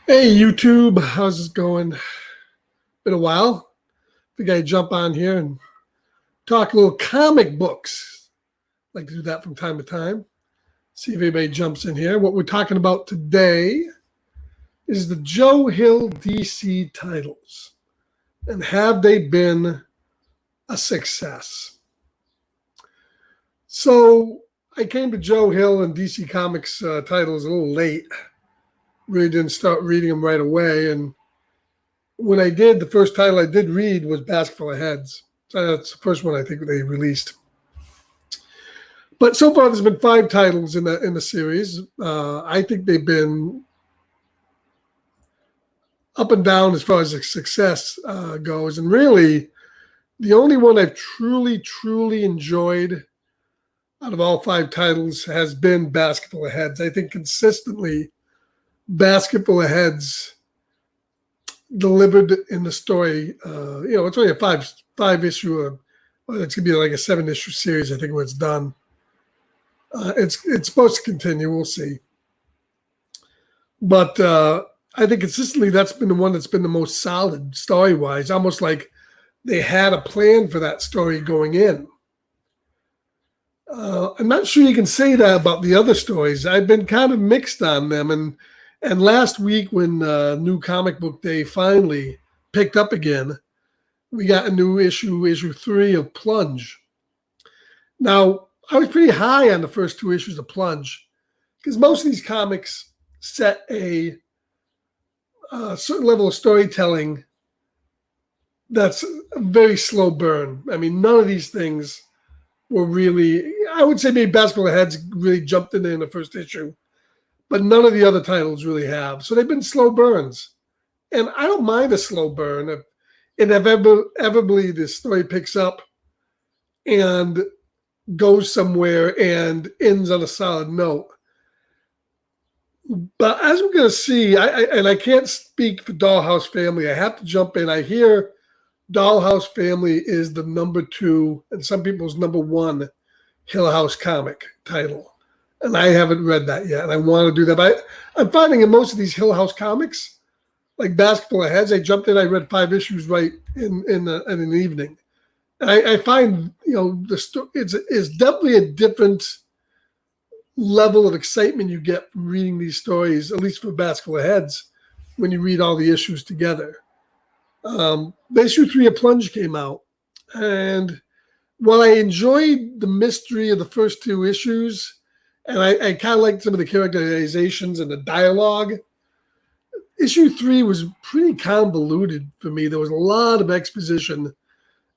Hey YouTube, how's it going? Been a while. Think I jump on here and talk a little comic books. Like to do that from time to time. See if anybody jumps in here. What we're talking about today is the Joe Hill DC titles. And have they been a success? So I came to Joe Hill and DC Comics titles a little late. Really didn't start reading them right away. And when I did, the first title I did read was Basketball of Heads. So that's the first one I think they released. But so far, there's been 5 titles in the series. I think they've been up and down as far as the success goes. And really, the only one I've truly enjoyed out of all 5 titles has been Basketball of Heads. I think consistently, Basketball of Heads delivered in the story. It's only a five issue. It's gonna be like a 7-issue series, I think, when it's done. It's supposed to continue. We'll see. But I think consistently that's been the one that's been the most solid story-wise. Almost like they had a plan for that story going in. I'm not sure you can say that about the other stories. I've been kind of mixed on them. And last week when New Comic Book Day finally picked up again, we got a new issue 3 of Plunge. Now, I was pretty high on the first 2 issues of Plunge because most of these comics set a certain level of storytelling that's a very slow burn. I mean, none of these things were really, I would say maybe Basketball of Heads really jumped in the first issue, but none of the other titles really have. So they've been slow burns. And I don't mind a slow burn if inevitably this story picks up and goes somewhere and ends on a solid note. But as we're going to see, I can't speak for Dollhouse Family. I have to jump in. I hear Dollhouse Family is the number 2 and some people's number 1 Hill House comic title. And I haven't read that yet, and I want to do that. But I'm finding in most of these Hill House comics, like Basketball of Heads, I jumped in, I read 5 issues right in an evening. And I find, it's definitely a different level of excitement you get from reading these stories, at least for Basketball of Heads, when you read all the issues together. Issue 3 of Plunge came out, and while I enjoyed the mystery of the first 2 issues, and I kind of liked some of the characterizations and the dialogue, issue 3 was pretty convoluted for me. There was a lot of exposition,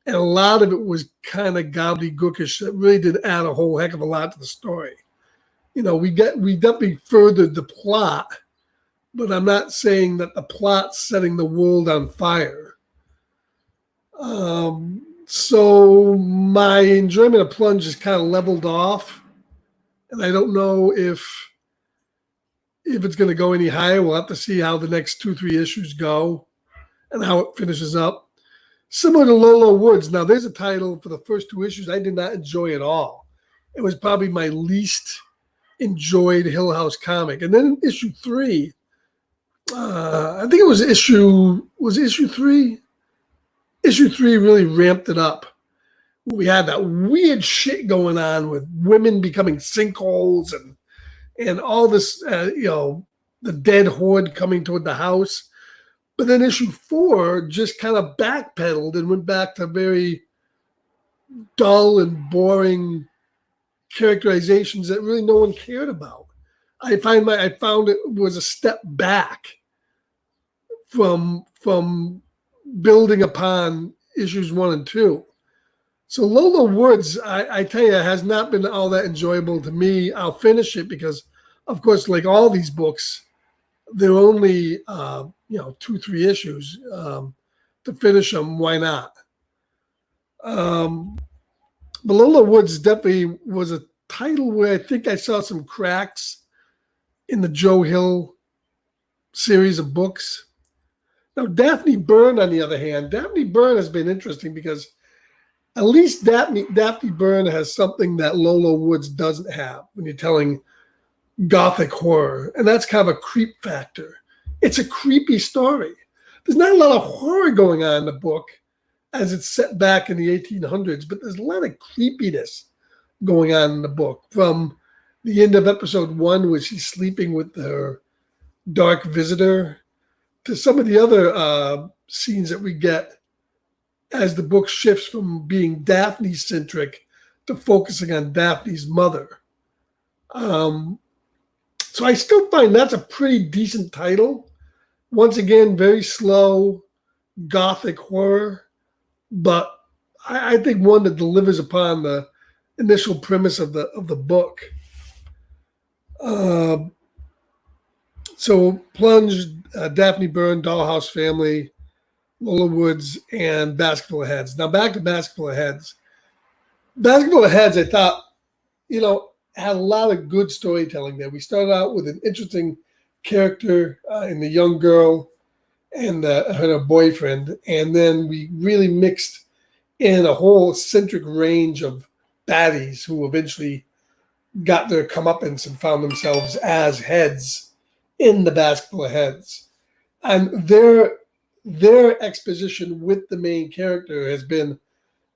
and a lot of it was kind of gobbledygookish that really did add a whole heck of a lot to the story. We definitely furthered the plot, but I'm not saying that the plot's setting the world on fire. So my enjoyment of Plunge is kind of leveled off, and I don't know if it's going to go any higher. We'll have to see how the next 2-3 issues go and how it finishes up. Similar to Lolo Woods. Now, there's a title for the first 2 issues I did not enjoy at all. It was probably my least enjoyed Hill House comic. And then issue 3, I think it was issue 3? Issue 3 really ramped it up. We had that weird shit going on with women becoming sinkholes and all this, the dead horde coming toward the house. But then issue 4 just kind of backpedaled and went back to very dull and boring characterizations that really no one cared about. I found it was a step back from building upon issues 1 and 2. So Lolo Woods, I tell you, has not been all that enjoyable to me. I'll finish it because, of course, like all these books, they're only 2-3 issues to finish them. Why not? But Lolo Woods definitely was a title where I think I saw some cracks in the Joe Hill series of books. Now, Daphne Byrne, on the other hand, Daphne Byrne has been interesting because at least Daphne Byrne has something that Lolo Woods doesn't have when you're telling gothic horror, and that's kind of a creep factor. it's a creepy story. There's not a lot of horror going on in the book as it's set back in the 1800s, but there's a lot of creepiness going on in the book, from the end of episode 1, where she's sleeping with her dark visitor, to some of the other scenes that we get as the book shifts from being Daphne-centric to focusing on Daphne's mother. So I still find that's a pretty decent title. Once again, very slow, gothic horror, but I think one that delivers upon the initial premise of the book. So Plunge, Daphne Byrne, Dollhouse Family, Lola Woods, and Basketful of Heads. Now back to Basketful of Heads. Basketful of Heads, I thought, had a lot of good storytelling there. We started out with an interesting character in the young girl and her boyfriend, and then we really mixed in a whole eccentric range of baddies who eventually got their comeuppance and found themselves as heads in the Basketful of Heads. And their exposition with the main character has been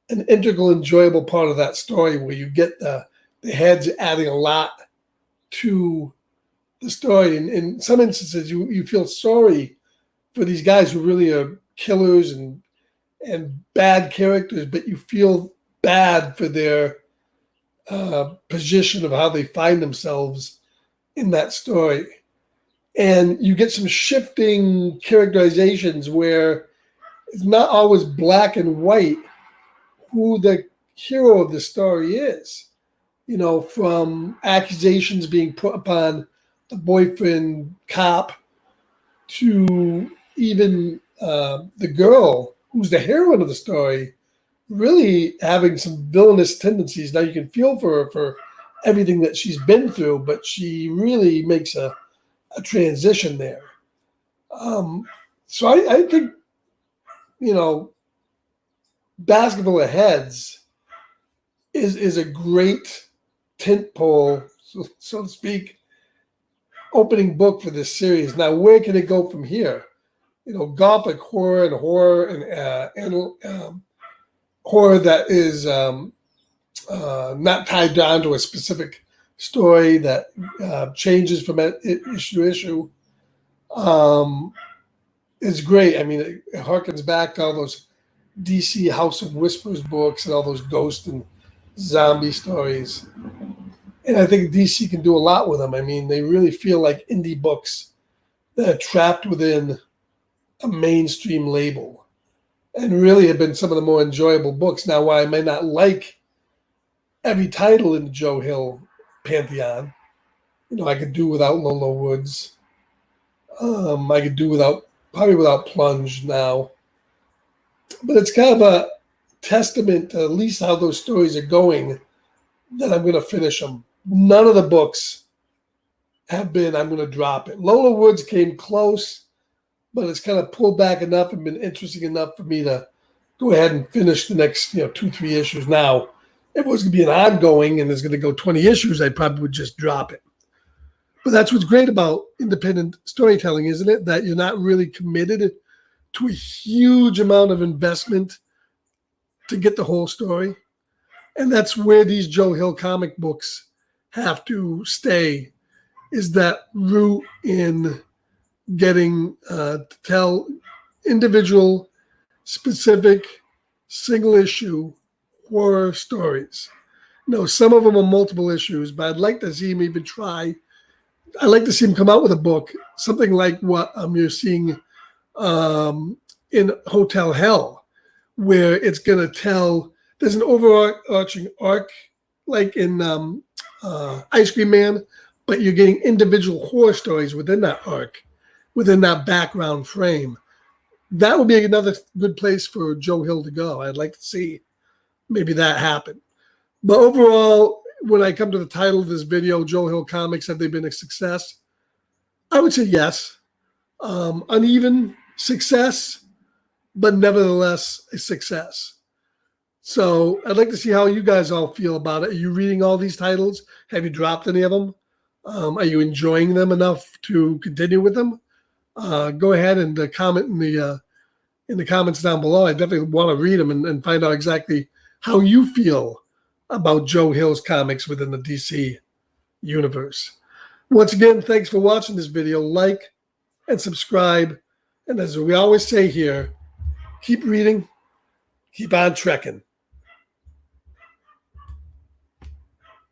an integral, enjoyable part of that story, where you get the heads adding a lot to the story. And in some instances, you feel sorry for these guys who really are killers and bad characters, but you feel bad for their position of how they find themselves in that story. And you get some shifting characterizations where it's not always black and white who the hero of the story is. From accusations being put upon the boyfriend cop to even the girl who's the heroine of the story really having some villainous tendencies. Now you can feel for her for everything that she's been through, but she really makes a transition there. So I think, Basketful of Heads is a great tentpole, so to speak, opening book for this series. Now, where can it go from here? Gothic horror and horror that is not tied down to a specific story that changes from issue to issue. It's great. I mean, it harkens back to all those DC House of Whispers books and all those ghost and zombie stories. And I think DC can do a lot with them. I mean, they really feel like indie books that are trapped within a mainstream label and really have been some of the more enjoyable books. Now, while I may not like every title in the Joe Hill pantheon, I could do without Lola Woods. I could do probably without Plunge now. But it's kind of a testament to at least how those stories are going that I'm going to finish them. None of the books have been, I'm going to drop it. Lola Woods came close, but it's kind of pulled back enough and been interesting enough for me to go ahead and finish the next 2-3 issues. Now, if it was going to be an ongoing and there's going to go 20 issues, I probably would just drop it. But that's what's great about independent storytelling, isn't it? That you're not really committed to a huge amount of investment to get the whole story. And that's where these Joe Hill comic books have to stay, is that root in getting to tell individual, specific, single issue horror stories. Some of them are multiple issues, but I'd like to see him even try. I'd like to see him come out with a book, something like what you're seeing in Hotel Hell, where it's going to tell, there's an overarching arc like in Ice Cream Man, but you're getting individual horror stories within that arc, within that background frame. That would be another good place for Joe Hill to go. I'd like to see maybe that happen. But overall, when I come to the title of this video, Joe Hill Comics, have they been a success? I would say yes. Uneven success, but nevertheless a success. So I'd like to see how you guys all feel about it. Are you reading all these titles? Have you dropped any of them? Are you enjoying them enough to continue with them? go ahead and comment in the comments down below. I definitely want to read them and find out exactly how you feel about Joe Hill's comics within the DC universe. Once again, thanks for watching this video. Like and subscribe. And as we always say here, keep reading, keep on trekking.